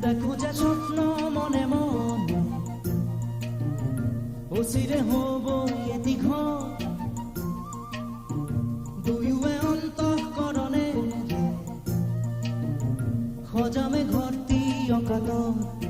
দেখো যে স্বপ্ন মনে মনে অচিরে হব এটি ঘৰ দুয়োৱে অন্তঃকৰণে সজামে ঘৰটি অকালৰ